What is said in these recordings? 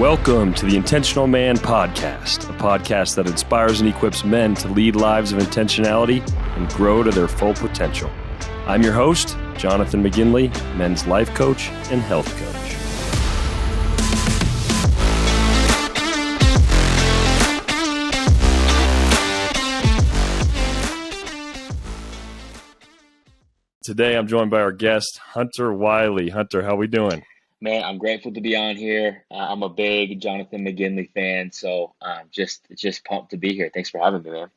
Welcome to the Intentional Man Podcast, a podcast that inspires and equips men to lead lives of intentionality and grow to their full potential. I'm your host, Jonathan McGinley, men's life coach and health coach. Today, I'm joined by our guest, Hunter Wylie. Hunter, how we doing? Man, I'm grateful to be on here. I'm a big Jonathan McGinley fan, so just pumped to be here. Thanks for having me, man.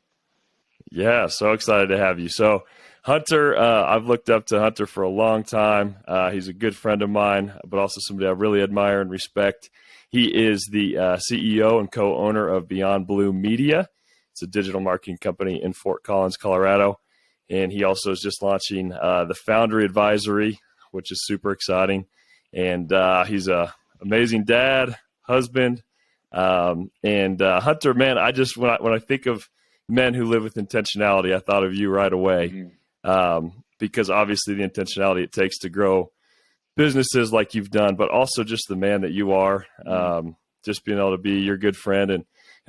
Yeah, so excited to have you. So, Hunter, I've looked up to Hunter for a long time. He's a good friend of mine, but also somebody I really admire and respect. He is the CEO and co-owner of Beyond Blue Media. It's a digital marketing company in Fort Collins, Colorado. And he also is just launching the Foundry Advisory, which is super exciting. And he's a amazing dad, husband, and Hunter. Man, when I think of men who live with intentionality, I thought of you right away, because obviously the intentionality it takes to grow businesses like you've done, but also just the man that you are, just being able to be your good friend and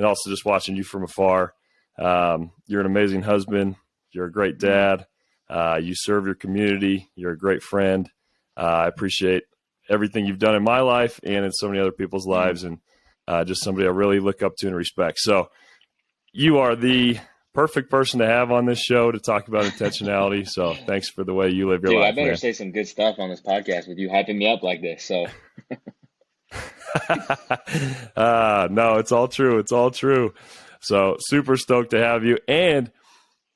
also just watching you from afar. You're an amazing husband. You're a great dad. You serve your community. You're a great friend. I appreciate everything you've done in my life and in so many other people's lives, and just somebody I really look up to and respect. So you are the perfect person to have on this show to talk about intentionality. So thanks for the way you live your life, I better man. say some good stuff on this podcast with you hyping me up like this. So no, it's all true. It's all true. So super stoked to have you. And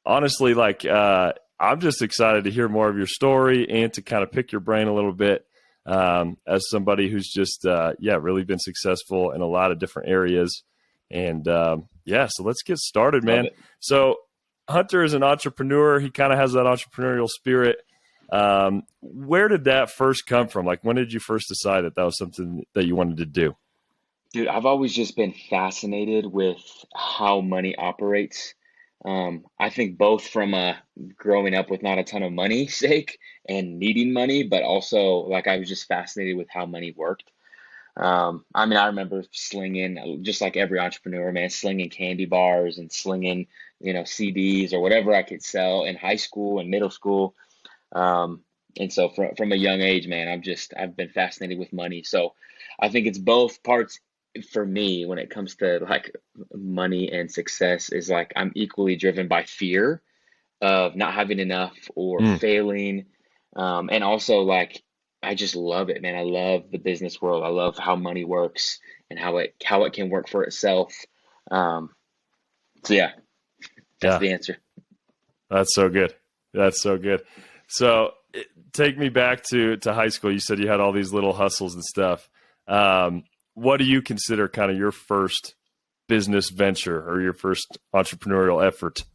honestly, I'm just excited to hear more of your story and to kind of pick your brain a little bit. As somebody who's just, really been successful in a lot of different areas. And so let's get started, man. So Hunter is an entrepreneur. He kind of has that entrepreneurial spirit. Where did that first come from? Like, when did you first decide that was something that you wanted to do? dude, I've always just been fascinated with how money operates. I think both from growing up with not a ton of money sake and needing money, but also I was just fascinated with how money worked. I remember slinging, just like every entrepreneur, man, slinging candy bars and slinging, CDs or whatever I could sell in high school and middle school. And so from a young age, man, I've been fascinated with money. So I think it's both parts. For me, when it comes to money and success, is I'm equally driven by fear of not having enough or failing. And also I just love it, man. I love the business world. I love how money works and how it can work for itself. That's the answer. That's so good. That's so good. So take me back to high school. You said you had all these little hustles and stuff. What do you consider kind of your first business venture or your first entrepreneurial effort?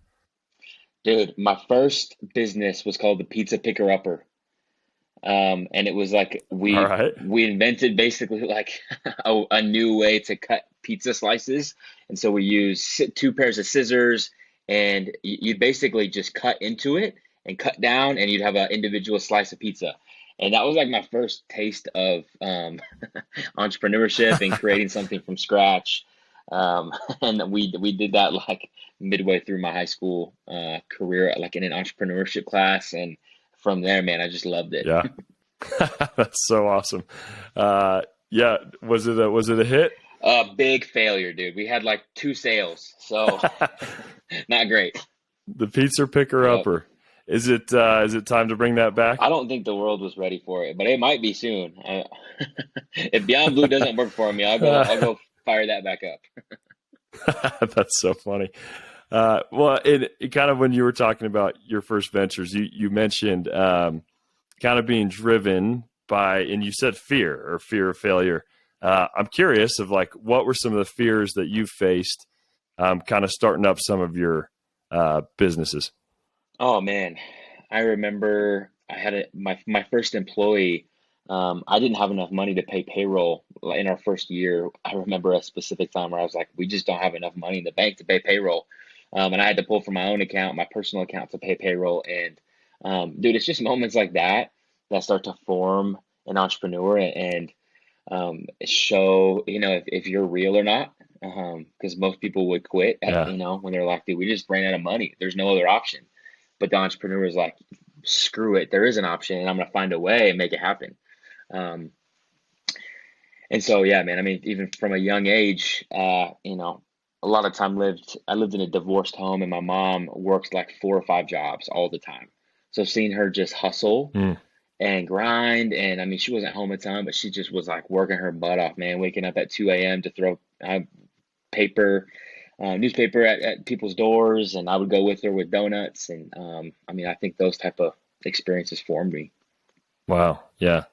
Dude, my first business was called the Pizza Picker Upper. And it was we invented basically a new way to cut pizza slices. And so we used 2 pairs of scissors, and you'd basically just cut into it and cut down, and you'd have an individual slice of pizza. And that was my first taste of entrepreneurship and creating something from scratch. And we did that midway through my high school career, in an entrepreneurship class. And from there, man, I just loved it. Yeah, that's so awesome. Was it a hit? Big failure, dude. We had 2 sales, so not great. The Pizza Picker Upper. Is it time to bring that back? I don't think the world was ready for it, but it might be soon. If Beyond Blue doesn't work for me, I'll go fire that back up. That's so funny. It kind of, when you were talking about your first ventures, you mentioned kind of being driven by, and you said fear of failure. I'm curious of what were some of the fears that you faced kind of starting up some of your businesses? Oh man, I remember I had my first employee. I didn't have enough money to pay payroll in our first year. I remember a specific time where I was we just don't have enough money in the bank to pay payroll. And I had to pull from my own account, my personal account, to pay payroll. And dude, it's just moments like that start to form an entrepreneur. And show, if you're real or not. Because most people would quit Yeah. when they're like, dude, we just ran out of money. There's no other option. But the entrepreneur is like, screw it. There is an option and I'm going to find a way and make it happen. Um, and so, yeah, man, I mean, even from a young age, a lot of time I lived in a divorced home and my mom worked like 4 or 5 jobs all the time. So seeing her just hustle Mm. and grind. And I mean, she wasn't home a ton, but she just was like working her butt off, man, waking up at 2 a.m. to throw paper, newspaper at people's doors. And I would go with her with donuts. And I mean, I think those type of experiences formed me. Wow. Yeah.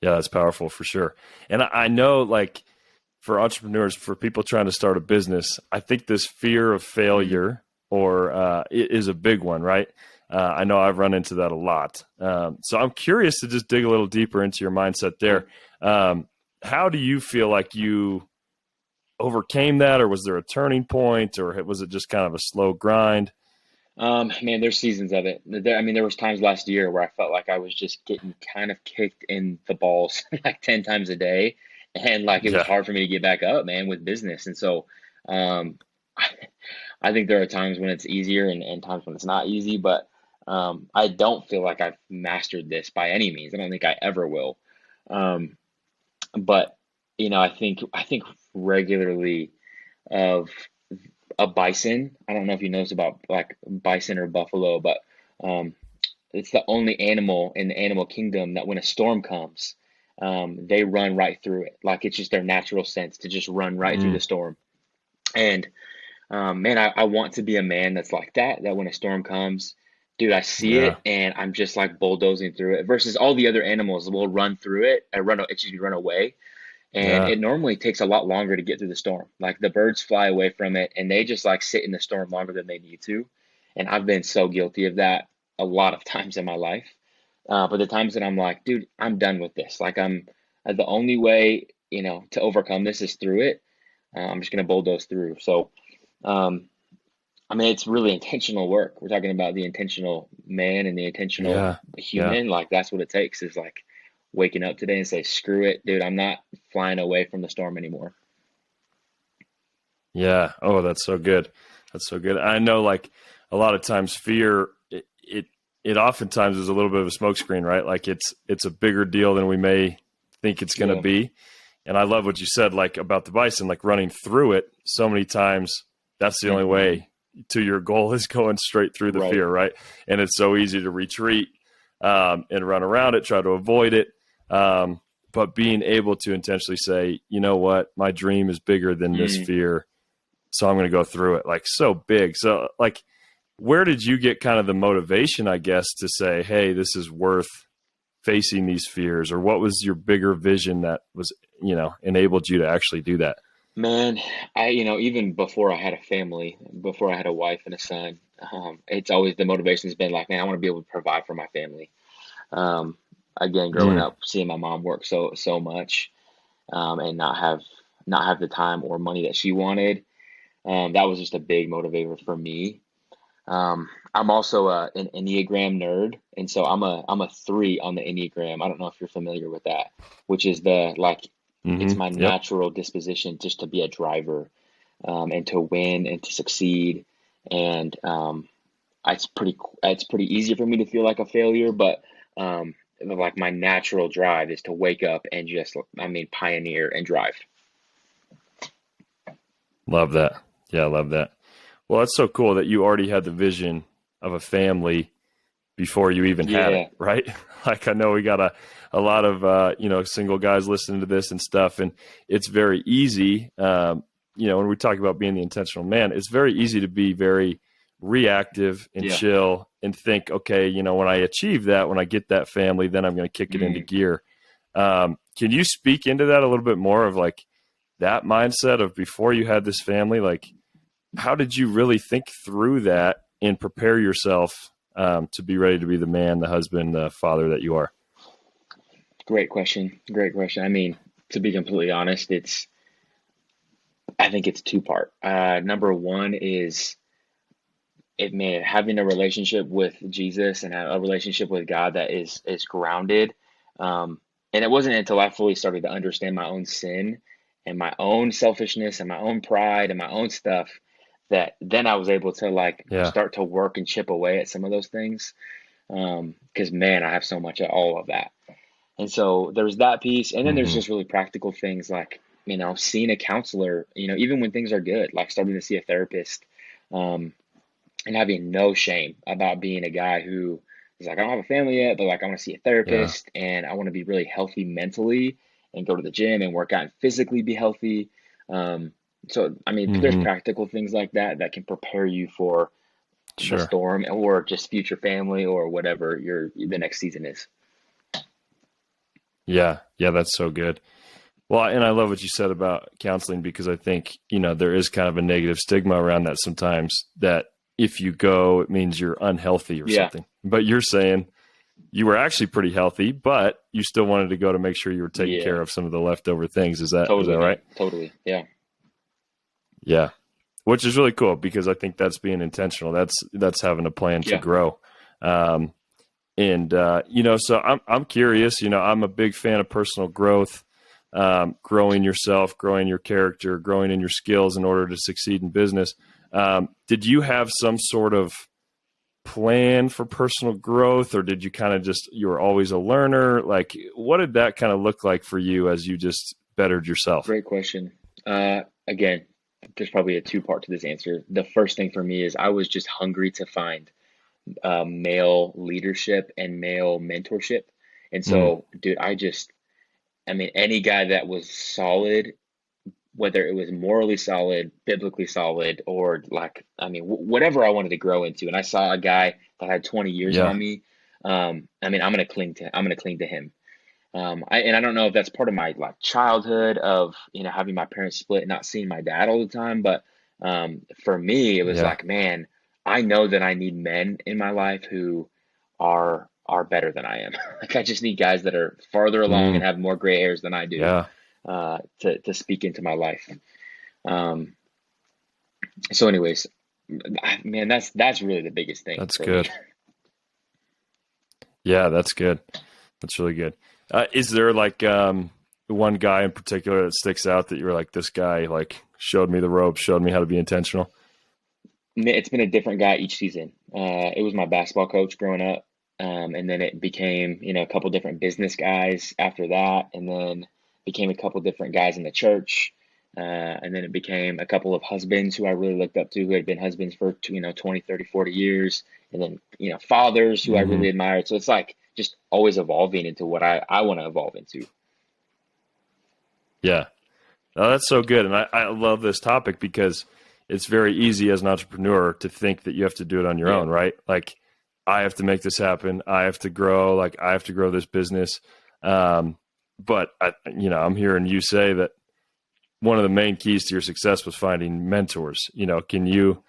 Yeah. That's powerful for sure. And I know, like, for entrepreneurs, for people trying to start a business, I think this fear of Mm. failure or is a big one, right? I know I've run into that a lot. So I'm curious to just dig a little deeper into your mindset Cool. there. How do you feel like you overcame that, or was there a turning point, or was it just kind of a slow grind? Man, there's seasons of it. I mean, there was times last year where I felt like I was just getting kind of kicked in the balls like 10 times a day. And like it was Yeah. hard for me to get back up, man, with business. And so um, I think there are times when it's easier and times when it's not easy, but I don't feel like I've mastered this by any means. I don't think I ever will. Um, but I think regularly of a bison. I don't know if you know about like bison or buffalo, but um, it's the only animal in the animal kingdom that when a storm comes, they run right through it. Like it's just their natural sense to just run right through Mm, the storm. And man, I want to be a man that's like that, that when a storm comes, dude, I see yeah. it and I'm just like bulldozing through it versus all the other animals will run through it, excuse me, run away. And Yeah. it normally takes a lot longer to get through the storm. Like the birds fly away from it and they just like sit in the storm longer than they need to. And I've been so guilty of that a lot of times in my life. But the times that I'm like, dude, I'm done with this. Like the only way, to overcome this is through it. I'm just gonna bulldoze through. So, um, I mean, it's really intentional work. We're talking about the intentional man and the intentional Yeah. Yeah. human. Like that's what it takes is like waking up today and say, screw it, dude, I'm not flying away from the storm anymore. Yeah. Oh, that's so good. That's so good. I know, like, a lot of times fear, it oftentimes is a little bit of a smokescreen, right? Like it's a bigger deal than we may think it's going to Yeah. be. And I love what you said, like, about the bison, like running through it. So many times that's the only Hmm. way to your goal is going straight through the Right. fear, right? And it's so easy to retreat and run around it, try to avoid it. But being able to intentionally say, you know what, my dream is bigger than this Mm. fear, so I'm going to go through it. Like, so big. So, like, where did you get kind of the motivation, I guess, to say, hey, this is worth facing these fears? Or what was your bigger vision that was, enabled you to actually do that? Man, even before I had a family, before I had a wife and a son, it's always the motivation has been like, man, I want to be able to provide for my family. Um, Again, growing Mm, up, seeing my mom work so much, and not have the time or money that she wanted. That was just a big motivator for me. I'm also an Enneagram nerd, and so I'm a 3 on the Enneagram. I don't know if you're familiar with that, which is the like it's my yep. natural disposition just to be a driver, and to win and to succeed. And it's pretty easy for me to feel like a failure, but like my natural drive is to wake up and just, I mean, pioneer and drive. Love that. Yeah, I love that. Well, that's so cool that you already had the vision of a family before you even had it, Yeah. right? Like, I know we got a lot of single guys listening to this and stuff, and it's very easy. When we talk about being the intentional man, it's very easy to be very reactive and Yeah. chill and think, okay, when I achieve that, when I get that family, then I'm going to kick it into Mm. gear. Can you speak into that a little bit more of like that mindset of before you had this family? Like, how did you really think through that and prepare yourself to be ready to be the man, the husband, the father that you are? Great question. Great question. I mean, to be completely honest, I think it's two part. Number one is having a relationship with Jesus and a relationship with God that is grounded, um, And it wasn't until I fully started to understand my own sin and my own selfishness and my own pride and my own stuff that then I was able to like Yeah. start to work and chip away at some of those things. Because man, I have so much of all of that. And so there's that piece. And then there's Hmm. just really practical things like, seeing a counselor, even when things are good, like starting to see a therapist, um, and having no shame about being a guy who is like, I don't have a family yet, but like, I want to see a Yeah. therapist and I want to be really healthy mentally and go to the gym and work out and physically be healthy. Um, so, I mean, there's Hmm. practical things like that that can prepare you for the Sure. storm or just future family or whatever the next season is. Yeah. Yeah. That's so good. Well, and I love what you said about counseling because I think, there is kind of a negative stigma around that sometimes that if you go, it means you're unhealthy or Yeah. something. But you're saying you were actually pretty healthy, but you still wanted to go to make sure you were taking Yeah. care of some of the leftover things. Is that Totally, man. right? Totally. Yeah. Yeah. Which is really cool because I think that's being intentional. That's having a plan to Yeah. grow. Um, so I'm curious. I'm a big fan of personal growth, growing yourself, growing your character, growing in your skills in order to succeed in business. Did you have some sort of plan for personal growth, or did you kind of just you were always a learner? Like, what did that kind of look like for you as you just bettered yourself? Great question. Again, there's probably a two-part to this answer. The first thing for me is I was just hungry to find male leadership and male mentorship. And Mm, so, dude, I mean, any guy that was solid, whether it was morally solid, biblically solid, or like, I mean, whatever I wanted to grow into. And I saw a guy that had 20 years yeah. on me. I mean, I'm gonna cling to him. And I don't know if that's part of my like childhood of, having my parents split and not seeing my dad all the time, but for me, it was Yeah. like, man, I know that I need men in my life who are better than I am. Like I just need guys that are farther along and Mm, have more gray hairs than I do, yeah. to speak into my life. Um, so, anyways, man, that's really the biggest thing That's for me. good. Yeah, that's good. That's really good. Is there like one guy in particular that sticks out that you're like, this guy like showed me the ropes, showed me how to be intentional? It's been a different guy each season. It was my basketball coach growing up, and then it became, a couple different business guys after that, and then became a couple different guys in the church, and then it became a couple of husbands who I really looked up to, who had been husbands for 20, 30, 40 years, and then fathers who I Hmm. really admired. So it's like just always evolving into what I want to evolve into. Yeah. Oh, that's so good. And I love this topic because it's very easy as an entrepreneur to think that you have to do it on your Yeah, own, right? Like, I have to make this happen. I have to grow. Like, I have to grow this business. But I'm hearing you say that one of the main keys to your success was finding mentors. Can you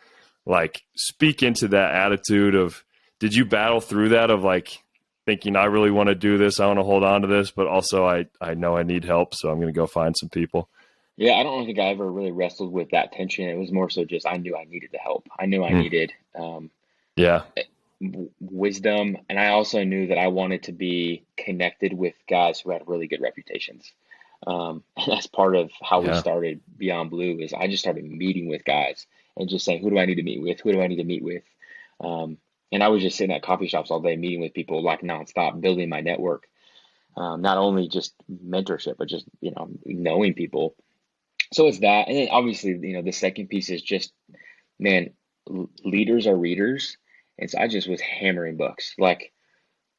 like speak into that attitude of, did you battle through that of like thinking, I really want to do this, I want to hold on to this, but also I know I need help, so I'm going to go find some people. yeah. I don't think I ever really wrestled with that tension. It was more so just I knew I needed the help. I knew I Hmm. needed. Yeah. Wisdom, and I also knew that I wanted to be connected with guys who had really good reputations. And that's part of how we Yeah. started Beyond Blue is I just started meeting with guys and just saying, who do I need to meet with? Who do I need to meet with? Um, and I was just sitting at coffee shops all day, meeting with people like nonstop, building my network. Not only just mentorship, but just knowing people. So it's that, and then obviously the second piece is just, man, leaders are readers, and so I just was hammering books. Like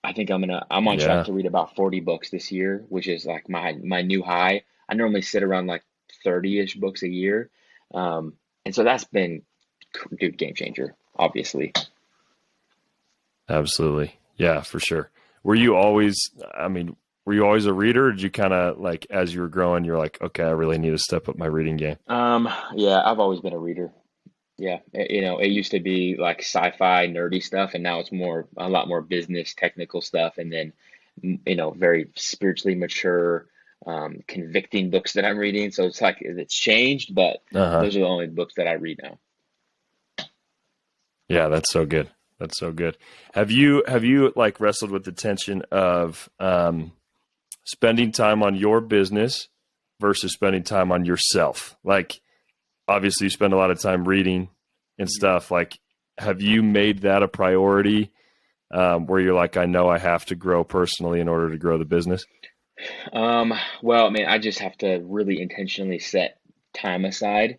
I think I'm on track Yeah. to read about 40 books this year, which is like my new high. I normally sit around like 30-ish books a year, um, and so that's been, dude, game changer, obviously. Absolutely. Yeah, for sure. Were you always, I mean, were you always a reader? Or did you kind of like, as you were growing, you're like, okay, I really need to step up my reading game? Yeah, I've always been a reader. Yeah, it used to be like sci-fi nerdy stuff, and now it's a lot more business technical stuff, and then very spiritually mature, convicting books that I'm reading. So it's like it's changed, but Uh huh. those are the only books that I read now. Yeah, that's so good. That's so good. Have you like wrestled with the tension of spending time on your business versus spending time on yourself? Like, obviously you spend a lot of time reading and stuff. Like, have you made that a priority where you're like, I know I have to grow personally in order to grow the business? Well, man, I just have to really intentionally set time aside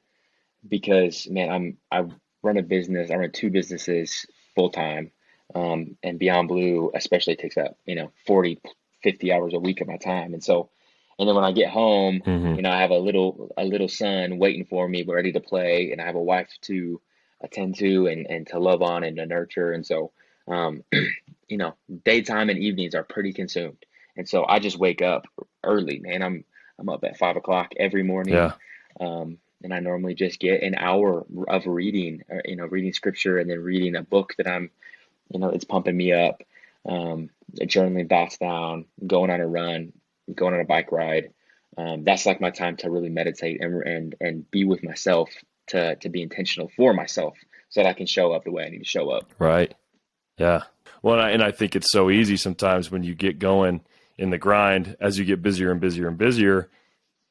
because, man, I run a business. I run two businesses full time, and Beyond Blue especially takes up 40, 50 hours a week of my time, and so, and then when I get home, Mm-hmm. I have a little son waiting for me, ready to play, and I have a wife to attend to and to love on and to nurture, and so, um, daytime and evenings are pretty consumed, and so I just wake up early, man. I'm up at 5 o'clock every morning. Yeah. And I normally just get an hour of reading, reading scripture and then reading a book that it's pumping me up, journaling thoughts down, going on a run, going on a bike ride. That's like my time to really meditate and be with myself, to be intentional for myself so that I can show up the way I need to show up. Right. Yeah. Well, and I think it's so easy sometimes when you get going in the grind, as you get busier and busier and busier,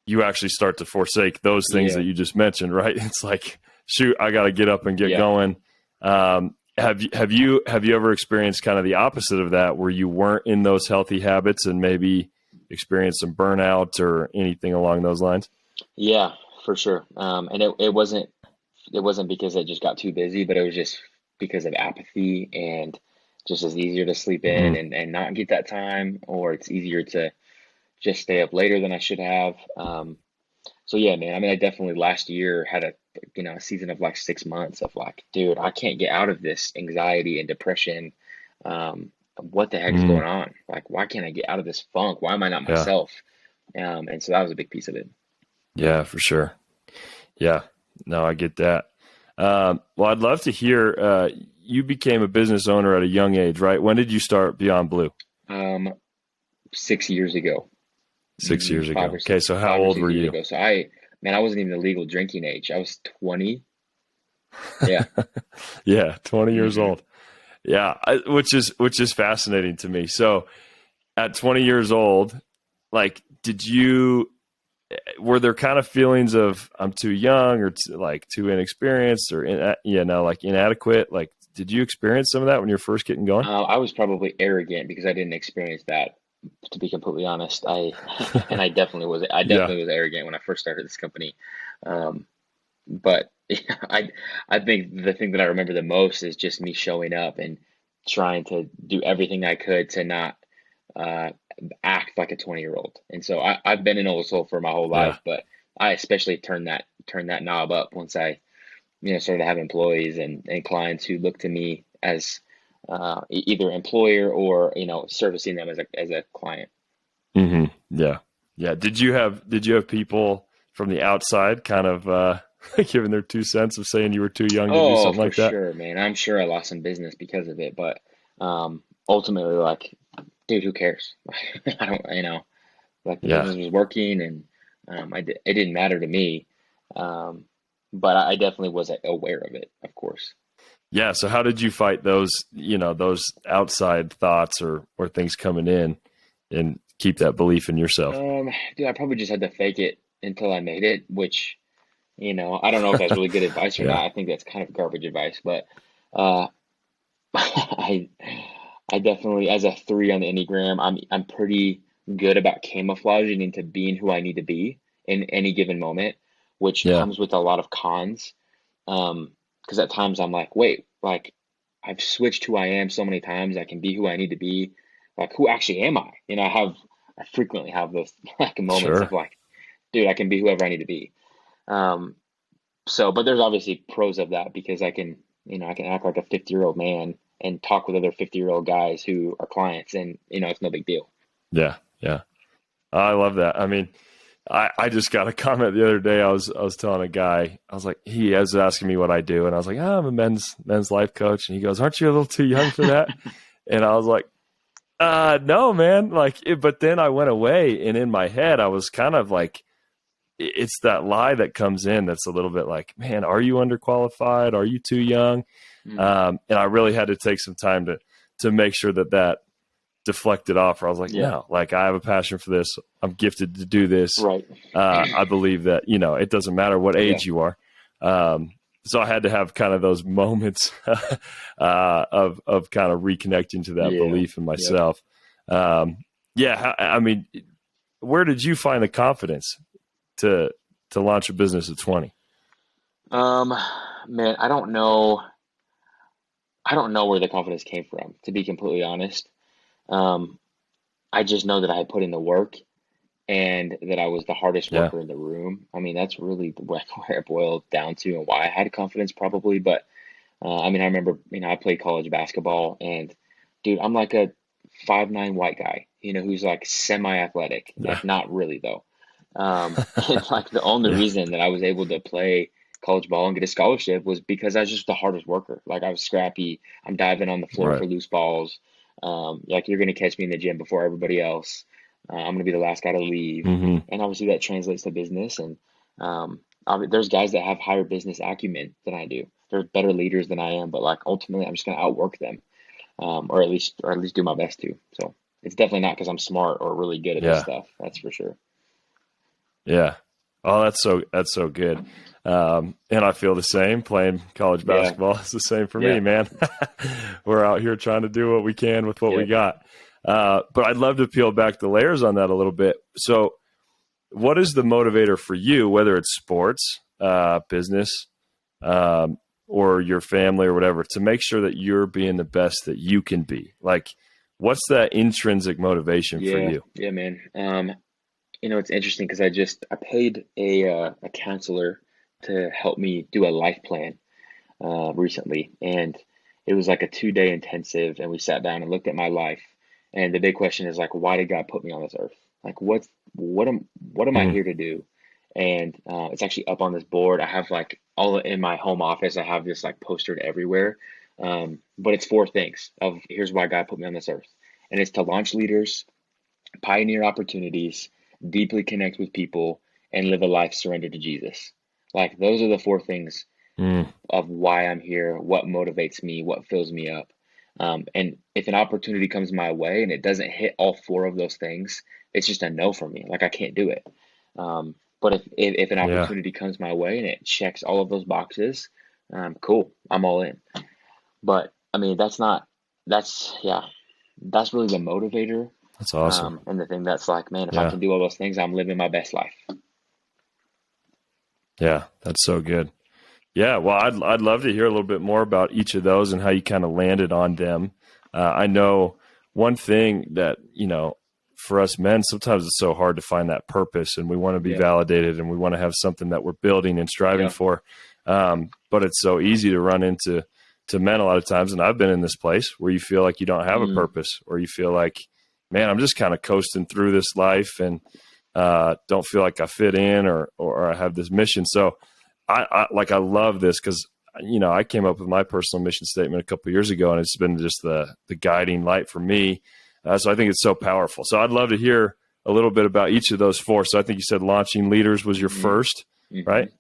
you actually start to forsake those things Yeah. that you just mentioned, right? It's like, shoot, I got to get up and get Yeah. going. Have you ever experienced kind of the opposite of that, where you weren't in those healthy habits and maybe experienced some burnout or anything along those lines? Yeah, for sure. And it wasn't because I just got too busy, but it was just because of apathy, and just as easier to sleep in Mm, and not get that time, or it's easier to just stay up later than I should have. So yeah, man. I mean, I definitely last year had a season of like 6 months of like, dude, I can't get out of this anxiety and depression. What the heck is mm, going on? Like, why can't I get out of this funk? Why am I not yeah. myself? And so that was a big piece of it. Yeah, for sure. Yeah. No, I get that. Well, I'd love to hear, you became a business owner at a young age, right? When did you start Beyond Blue? Um, 6 years ago, 6 years five ago. or Okay. six, So how five or old six were years you? ago. So man, I wasn't even the legal drinking age. I was 20. Yeah. Yeah. 20 years hmm old. Yeah. Which is fascinating to me. So at 20 years old, like, were there kind of feelings of I'm too young or like too inexperienced or, like inadequate? Like, did you experience some of that when you're first getting going? I was probably arrogant because I didn't experience that, to be completely honest. And I definitely was. I Yeah. definitely was arrogant when I first started this company. Um, but I I think the thing that I remember the most is just me showing up and trying to do everything I could to not uh, act like a 20-year-old. And so I've been an old soul for my whole Yeah. life, but I especially turned that knob up once I started to have employees and clients who look to me as either employer or servicing them as a client. hmm Yeah. Yeah. Did you have people from the outside kind of giving their 2 cents of saying you were too young to do Oh, something for like that? sure, man. I'm sure I lost some business because of it, but ultimately, like, dude, who cares? I don't, like the Yeah. business was working, and it didn't matter to me. Um, but I definitely was aware of it, of course. Yeah. So how did you fight those outside thoughts or things coming in and keep that belief in yourself? Dude, I probably just had to fake it until I made it, which, I don't know if that's really good advice or Yeah. not. I think that's kind of garbage advice, but uh, I I definitely, as a 3 on the Enneagram, I'm pretty good about camouflaging into being who I need to be in any given moment, which Yeah. comes with a lot of cons. Because at times I'm like, wait, like I've switched who I am so many times, I can be who I need to be. Like, who actually am I? I frequently have those like moments of Sure. like, dude, I can be whoever I need to be. Um, but there's obviously pros of that because I can act like a 50-year-old man and talk with other 50-year-old guys who are clients, and it's no big deal. Yeah. Yeah. I love that. I mean, I just got a comment the other day. I was telling a guy, I was like, he was asking me what I do, and I was like, I'm a men's life coach, and he goes, aren't you a little too young for that? And I was like, no, man. Like, but then I went away, and in my head, I was kind of like, it's that lie that comes in that's a little bit like, man, are you underqualified? Are you too young? Mm, And I really had to take some time to make sure that deflect it off. Or I was like, Yeah. no, like I have a passion for this. I'm gifted to do this. Right. I believe that, it doesn't matter what Yeah. age you are. So I had to have kind of those moments of kind of reconnecting to that Yeah. belief in myself. I mean, where did you find the confidence to launch a business at 20? Man, I don't know. I don't know where the confidence came from, to be completely honest. Um, I just know that I had put in the work and that I was the hardest Yeah. worker in the room. I mean, that's really where it boiled down to and why I had confidence probably. But I mean, I remember, I played college basketball and dude, I'm like a 5'9" white guy, who's like semi-athletic, Yeah. like not really though. And like the only Yeah. reason that I was able to play college ball and get a scholarship was because I was just the hardest worker. Like I was scrappy. I'm diving on the floor Right. for loose balls. Like you're gonna catch me in the gym before everybody else. I'm gonna be the last guy to leave. Mm-hmm. And obviously that translates to business. And there's guys that have higher business acumen than I do. They're better leaders than I am, but like ultimately I'm just gonna outwork them, or at least do my best to. So it's definitely not because I'm smart or really good at this Yeah. stuff. That's for sure. Yeah. Oh, that's so good. And I feel the same playing college Yeah, basketball. It's the same for me, yeah, man. We're out here trying to do what we can with what we yep. got. But I'd love to peel back the layers on that a little bit. So what is the motivator for you, whether it's sports, business, or your family or whatever, to make sure that you're being the best that you can be? Like, what's that intrinsic motivation for Yeah, you? yeah, man. It's interesting because I paid a counselor to help me do a life plan recently, and it was like a 2-day intensive, and we sat down and looked at my life. And the big question is like, why did God put me on this earth? Like, what am I Mm, here to do? And it's actually up on this board. I have like all in my home office. I have this like postered everywhere. But it's 4 things of here's why God put me on this earth, and it's to launch leaders, pioneer opportunities, deeply connect with people, and live a life surrendered to Jesus. Like those are the 4 things mm, of why I'm here, what motivates me, what fills me up. And if an opportunity comes my way and it doesn't hit all 4 of those things, it's just a no for me. Like I can't do it. But if an yeah, opportunity comes my way and it checks all of those boxes, cool, I'm all in. But I mean, yeah, that's really the motivator. that's awesome. And the thing that's like, man, if I Yeah, can do all those things, I'm living my best life. yeah, that's so good. Yeah, well, I'd love to hear a little bit more about each of those and how you kind of landed on them. I know one thing that for us men, sometimes it's so hard to find that purpose, and we want to be Yeah, validated, and we want to have something that we're building and striving yeah, for. But it's so easy to run into men a lot of times, and I've been in this place where you feel like you don't have a mm, purpose, or you feel like, man, I'm just kind of coasting through this life and don't feel like I fit in or I have this mission. So I love this because I came up with my personal mission statement a couple of years ago, and it's been just the guiding light for me. So I think it's so powerful. So I'd love to hear a little bit about each of those 4. So I think you said launching leaders was your hmm first, hmm right?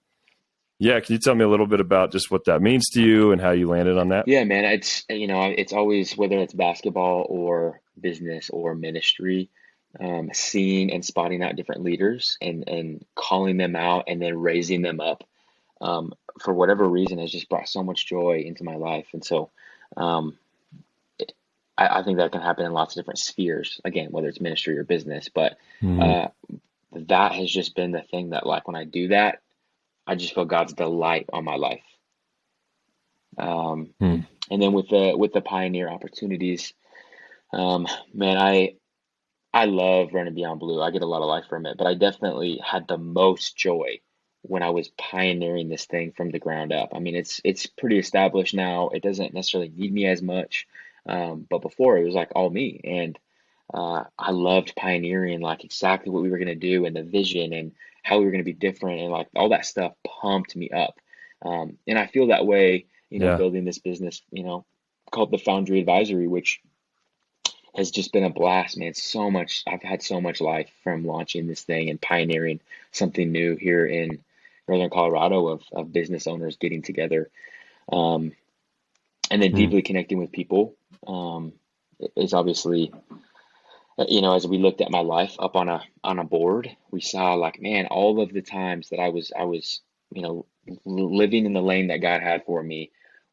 Yeah. Can you tell me a little bit about just what that means to you and how you landed on that? Yeah, man. It's always whether it's basketball or business or ministry, seeing and spotting out different leaders and calling them out and then raising them up. For whatever reason, has just brought so much joy into my life, and so um, I think that can happen in lots of different spheres. Again, whether it's ministry or business, but Mm-hmm. uh, that has just been the thing that, like, when I do that, I just feel God's delight on my life. Um, and then with the pioneer opportunities, man, I love running Beyond Blue. I get a lot of life from it, but I definitely had the most joy when I was pioneering this thing from the ground up. I mean, it's pretty established now. It doesn't necessarily need me as much, but before it was like all me, and I loved pioneering like exactly what we were gonna do and the vision and how we were gonna be different and like all that stuff pumped me up. And I feel that way, Yeah. building this business, called the Foundry Advisory, which has just been a blast, man. So much, I've had so much life from launching this thing and pioneering something new here in Northern Colorado of business owners getting together, and then Mm. deeply connecting with people is obviously as we looked at my life up on a board, we saw like, man, all of the times that I was, living in the lane that God had for me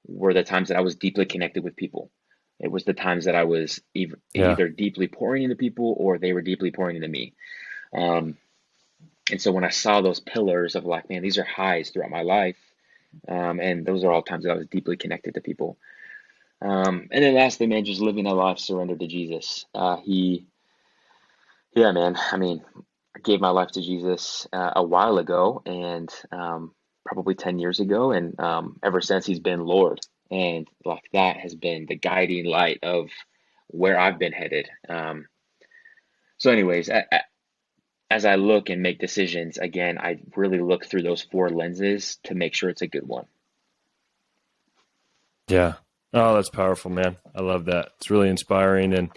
were the times that I was deeply connected with people. It was the times that I was Yeah. either deeply pouring into people or they were deeply pouring into me. Um, and so when I saw those pillars of like, man, these are highs throughout my life, and those are all times that I was deeply connected to people. And then lastly, man, just living a life surrendered to Jesus. Yeah, man. I mean, I gave my life to Jesus a while ago, and probably 10 years ago, and ever since he's been Lord. And like that has been the guiding light of where I've been headed. So, anyways, as I look and make decisions, again, I really look through those four lenses to make sure it's a good one. Yeah. Oh, that's powerful, man. I love that. It's really inspiring. And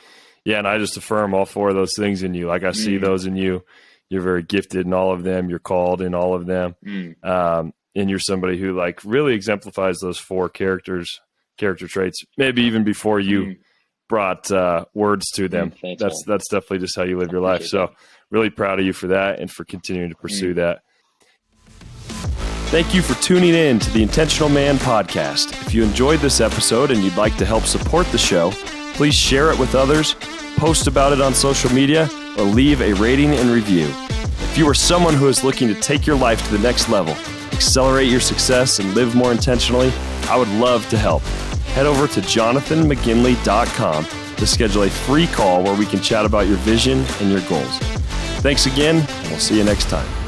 yeah, and I just affirm all four of those things in you. Like I see those in you. You're very gifted in all of them. You're called in all of them. And you're somebody who like really exemplifies those four character traits, maybe even before you brought words to them. Thanks, That's man. definitely just how you live your life. So really proud of you for that and for continuing to pursue that. Thank you for tuning in to the Intentional Man podcast. If you enjoyed this episode and you'd like to help support the show, please share it with others, post about it on social media, or leave a rating and review. If you are someone who is looking to take your life to the next level, accelerate your success, and live more intentionally, I would love to help. Head over to jonathanmcginley.com to schedule a free call where we can chat about your vision and your goals. Thanks again, and we'll see you next time.